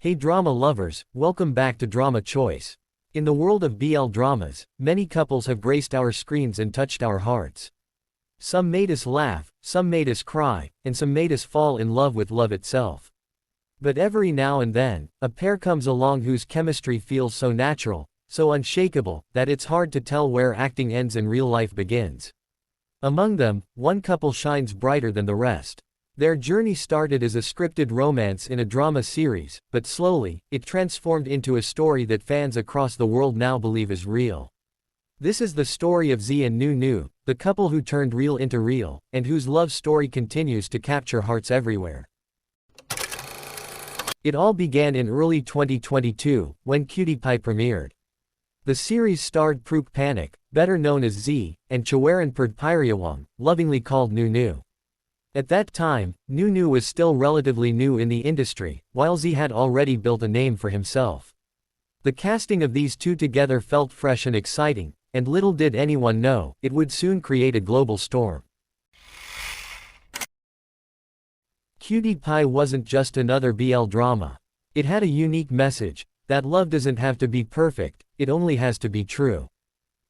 Hey drama lovers, welcome back to Drama Choice. In the world of BL dramas, many couples have graced our screens and touched our hearts. Some made us laugh, some made us cry, and some made us fall in love with love itself. But every now and then, a pair comes along whose chemistry feels so natural, so unshakable, that it's hard to tell where acting ends and real life begins. Among them, one couple shines brighter than the rest. Their journey started as a scripted romance in a drama series, but slowly, it transformed into a story that fans across the world now believe is real. This is the story of Zee and Nunew, the couple who turned real into real, and whose love story continues to capture hearts everywhere. It all began in early 2022, when CutiePie premiered. The series starred Prook Panik, better known as Zee, and Chawaran Perdpiriawong, lovingly called Nunew. At that time, Nunew was still relatively new in the industry, while Zee had already built a name for himself. The casting of these two together felt fresh and exciting, and little did anyone know, it would soon create a global storm. CutiePie wasn't just another BL drama. It had a unique message, that love doesn't have to be perfect, it only has to be true.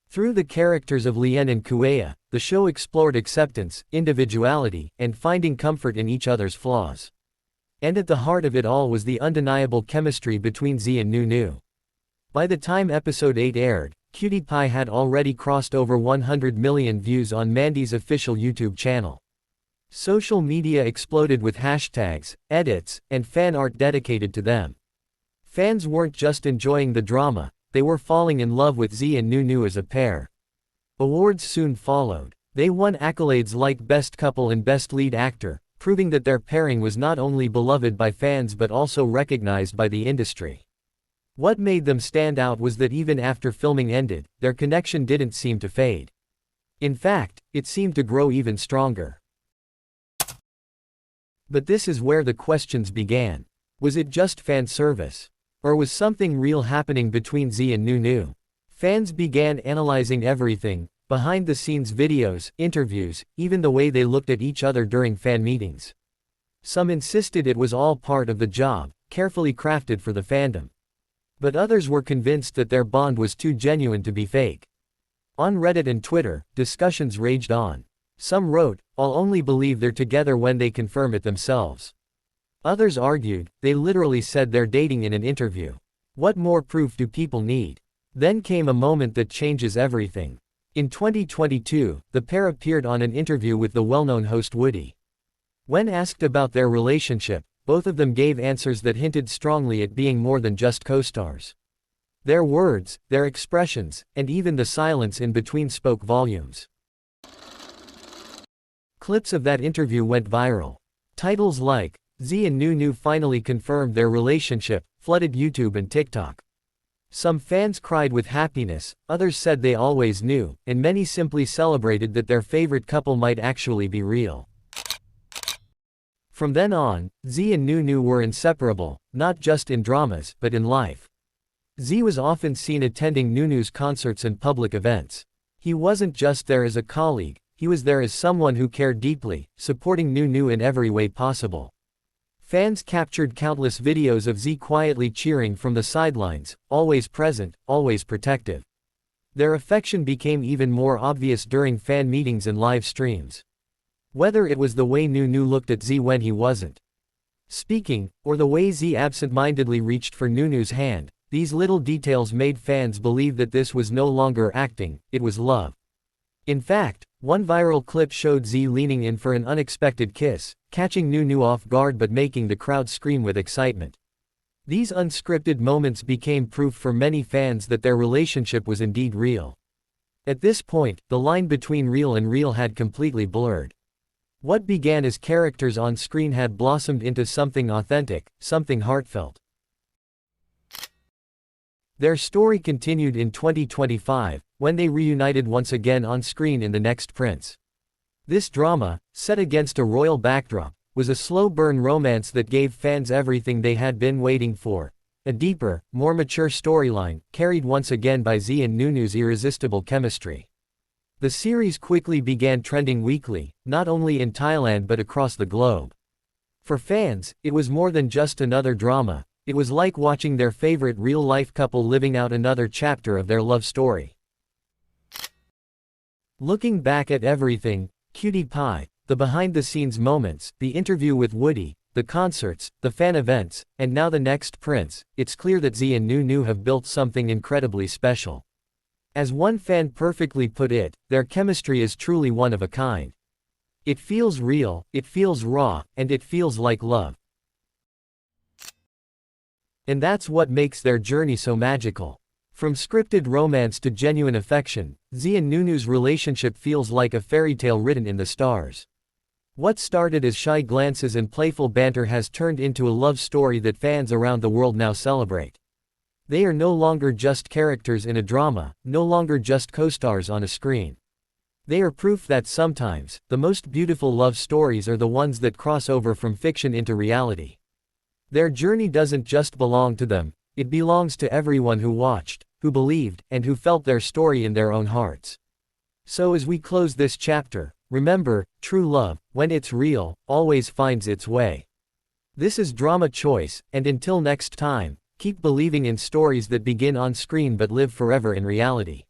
Through the characters of Lien and Kuea, the show explored acceptance, individuality, and finding comfort in each other's flaws. And at the heart of it all was the undeniable chemistry between Zee and Nunew. By the time episode 8 aired, CutiePie had already crossed over 100 million views on Mandy's official YouTube channel. Social media exploded with hashtags, edits, and fan art dedicated to them. Fans weren't just enjoying the drama, they were falling in love with Zee and Nunew as a pair. Awards soon followed. They won accolades like Best Couple and Best Lead Actor, proving that their pairing was not only beloved by fans but also recognized by the industry. What made them stand out was that even after filming ended, their connection didn't seem to fade. In fact, it seemed to grow even stronger. But this is where the questions began. Was it just fan service? Or was something real happening between Zee and Nunew? Fans began analyzing everything, behind-the-scenes videos, interviews, even the way they looked at each other during fan meetings. Some insisted it was all part of the job, carefully crafted for the fandom. But others were convinced that their bond was too genuine to be fake. On Reddit and Twitter, discussions raged on. Some wrote, "I'll only believe they're together when they confirm it themselves." Others argued, they literally said they're dating in an interview. What more proof do people need? Then came a moment that changes everything. In 2022, the pair appeared on an interview with the well-known host Woody. When asked about their relationship, both of them gave answers that hinted strongly at being more than just co-stars. Their words, their expressions, and even the silence in between spoke volumes. Clips of that interview went viral. Titles like, "Zee and Nunew finally confirmed their relationship," flooded YouTube and TikTok. Some fans cried with happiness, others said they always knew, and many simply celebrated that their favorite couple might actually be real. From then on, Zee and Nunew were inseparable, not just in dramas, but in life. Zee was often seen attending Nunew's concerts and public events. He wasn't just there as a colleague, he was there as someone who cared deeply, supporting Nunew in every way possible. Fans captured countless videos of Zee quietly cheering from the sidelines, always present, always protective. Their affection became even more obvious during fan meetings and live streams. Whether it was the way Nunew looked at Zee when he wasn't speaking, or the way Zee absent-mindedly reached for Nunew's hand, these little details made fans believe that this was no longer acting, it was love. In fact, one viral clip showed Zee leaning in for an unexpected kiss, catching Nunew off guard but making the crowd scream with excitement. These unscripted moments became proof for many fans that their relationship was indeed real. At this point, the line between real and real had completely blurred. What began as characters on screen had blossomed into something authentic, something heartfelt. Their story continued in 2025, when they reunited once again on screen in The Next Prince. This drama, set against a royal backdrop, was a slow-burn romance that gave fans everything they had been waiting for, a deeper, more mature storyline, carried once again by Zee and Nunew's irresistible chemistry. The series quickly began trending weekly, not only in Thailand but across the globe. For fans, it was more than just another drama, It was like watching their favorite real-life couple living out another chapter of their love story. Looking back at everything, CutiePie, the behind-the-scenes moments, the interview with Woody, the concerts, the fan events, and now the next prince, it's clear that Zee and Nunew have built something incredibly special. As one fan perfectly put it, their chemistry is truly one of a kind. It feels real, it feels raw, and it feels like love. And that's what makes their journey so magical. From scripted romance to genuine affection, Zee and Nunew's relationship feels like a fairy tale written in the stars. What started as shy glances and playful banter has turned into a love story that fans around the world now celebrate. They are no longer just characters in a drama, no longer just co-stars on a screen. They are proof that sometimes, the most beautiful love stories are the ones that cross over from fiction into reality. Their journey doesn't just belong to them, it belongs to everyone who watched, who believed, and who felt their story in their own hearts. So as we close this chapter, remember, true love, when it's real, always finds its way. This is Drama Choice, and until next time, keep believing in stories that begin on screen but live forever in reality.